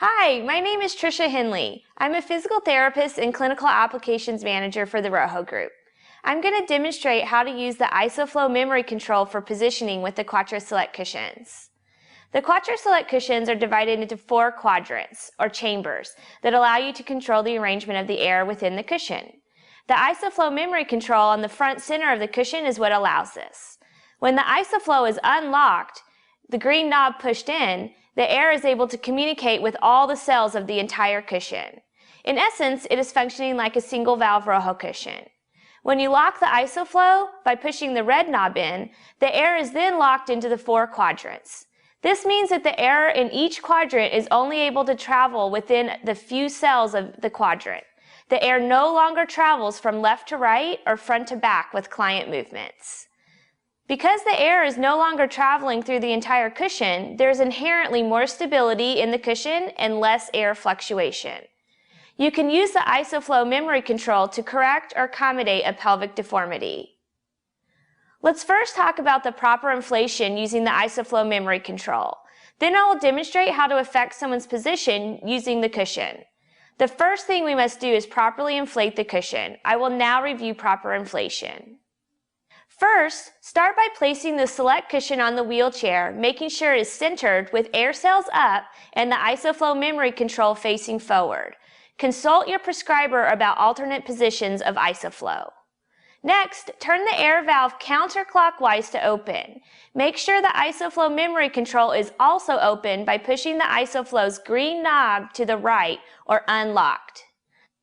Hi, my name is Trisha Henley. I'm a physical therapist and clinical applications manager for the ROHO group. I'm going to demonstrate how to use the ISOFLO Memory Control for positioning with the Contour Select cushions. The Contour Select cushions are divided into 4 quadrants, or chambers, that allow you to control the arrangement of the air within the cushion. The ISOFLO Memory Control on the front center of the cushion is what allows this. When the ISOFLO is unlocked, the green knob pushed in, the air is able to communicate with all the cells of the entire cushion. In essence, it is functioning like a single valve ROHO cushion. When you lock the ISOFLO by pushing the red knob in, the air is then locked into the 4 quadrants. This means that the air in each quadrant is only able to travel within the few cells of the quadrant. The air no longer travels from left to right or front to back with client movements. Because the air is no longer traveling through the entire cushion, there's inherently more stability in the cushion and less air fluctuation. You can use the ISOFLO Memory Control to correct or accommodate a pelvic deformity. Let's first talk about the proper inflation using the ISOFLO Memory Control. Then I will demonstrate how to affect someone's position using the cushion. The first thing we must do is properly inflate the cushion. I will now review proper inflation. First, start by placing the Select cushion on the wheelchair, making sure it is centered with air cells up and the ISOFLO Memory Control facing forward. Consult your prescriber about alternate positions of ISOFLO. Next, turn the air valve counterclockwise to open. Make sure the ISOFLO Memory Control is also open by pushing the ISOFLO's green knob to the right or unlocked.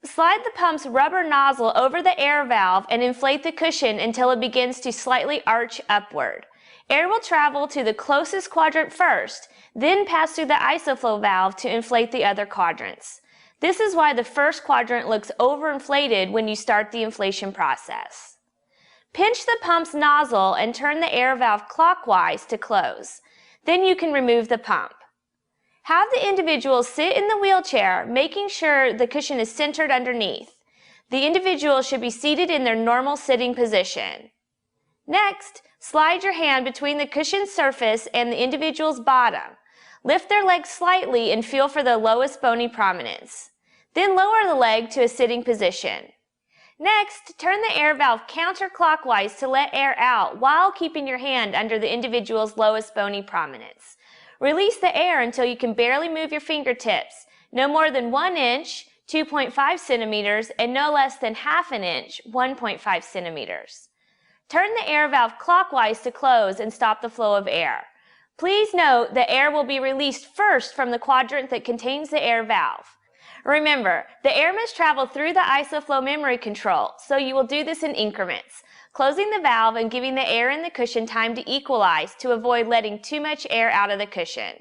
Slide the pump's rubber nozzle over the air valve and inflate the cushion until it begins to slightly arch upward. Air will travel to the closest quadrant first, then pass through the ISOFLO valve to inflate the other quadrants. This is why the first quadrant looks overinflated when you start the inflation process. Pinch the pump's nozzle and turn the air valve clockwise to close. Then you can remove the pump. Have the individual sit in the wheelchair, making sure the cushion is centered underneath. The individual should be seated in their normal sitting position. Next, slide your hand between the cushion's surface and the individual's bottom. Lift their legs slightly and feel for the lowest bony prominence. Then lower the leg to a sitting position. Next, turn the air valve counterclockwise to let air out while keeping your hand under the individual's lowest bony prominence. Release the air until you can barely move your fingertips, no more than 1 inch, 2.5 centimeters, and no less than ½ inch, 1.5 centimeters. Turn the air valve clockwise to close and stop the flow of air. Please note the air will be released first from the quadrant that contains the air valve. Remember, the air must travel through the ISOFLO Memory Control, so you will do this in increments, closing the valve and giving the air in the cushion time to equalize to avoid letting too much air out of the cushion.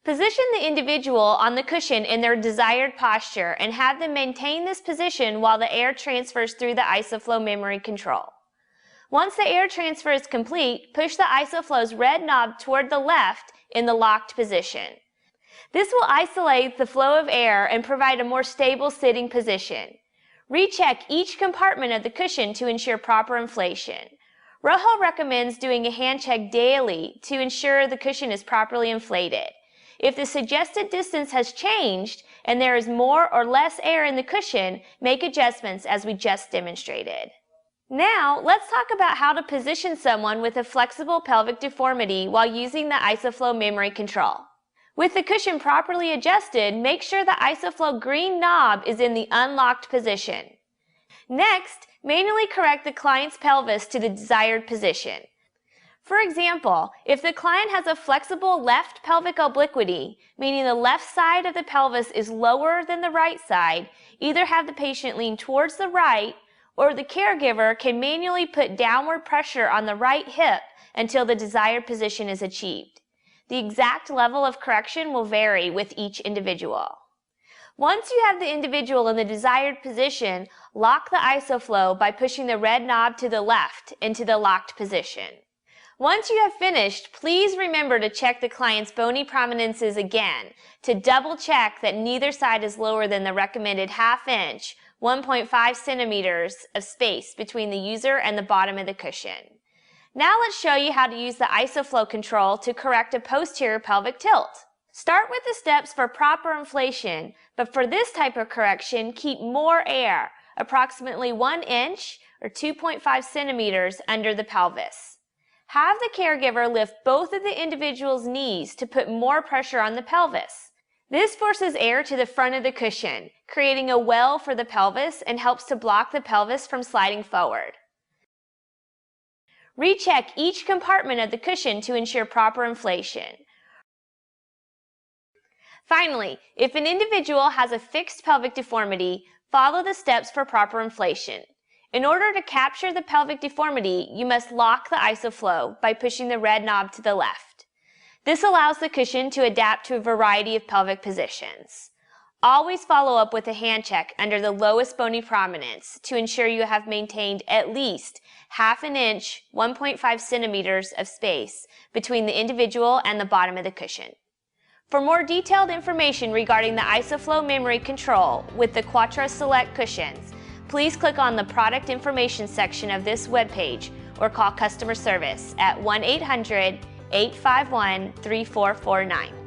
Position the individual on the cushion in their desired posture and have them maintain this position while the air transfers through the ISOFLO Memory Control. Once the air transfer is complete, push the ISOFLO's red knob toward the left in the locked position. This will isolate the flow of air and provide a more stable sitting position. Recheck each compartment of the cushion to ensure proper inflation. ROHO recommends doing a hand check daily to ensure the cushion is properly inflated. If the suggested distance has changed and there is more or less air in the cushion, make adjustments as we just demonstrated. Now, let's talk about how to position someone with a flexible pelvic deformity while using the ISOFLO Memory Control. With the cushion properly adjusted, make sure the ISOFLO green knob is in the unlocked position. Next, manually correct the client's pelvis to the desired position. For example, if the client has a flexible left pelvic obliquity, meaning the left side of the pelvis is lower than the right side, either have the patient lean towards the right or the caregiver can manually put downward pressure on the right hip until the desired position is achieved. The exact level of correction will vary with each individual. Once you have the individual in the desired position, lock the ISOFLO by pushing the red knob to the left into the locked position. Once you have finished, please remember to check the client's bony prominences again to double check that neither side is lower than the recommended ½ inch, 1.5 centimeters of space between the user and the bottom of the cushion. Now let's show you how to use the ISOFLO control to correct a posterior pelvic tilt. Start with the steps for proper inflation, but for this type of correction, keep more air, approximately 1 inch or 2.5 centimeters under the pelvis. Have the caregiver lift both of the individual's knees to put more pressure on the pelvis. This forces air to the front of the cushion, creating a well for the pelvis and helps to block the pelvis from sliding forward. Recheck each compartment of the cushion to ensure proper inflation. Finally, if an individual has a fixed pelvic deformity, follow the steps for proper inflation. In order to capture the pelvic deformity, you must lock the ISOFLO by pushing the red knob to the left. This allows the cushion to adapt to a variety of pelvic positions. Always follow up with a hand check under the lowest bony prominence to ensure you have maintained at least ½ inch, 1.5 centimeters of space between the individual and the bottom of the cushion. For more detailed information regarding the ISOFLO Memory Control with the Contour Select cushions, please click on the product information section of this webpage or call customer service at 1-800-851-3449.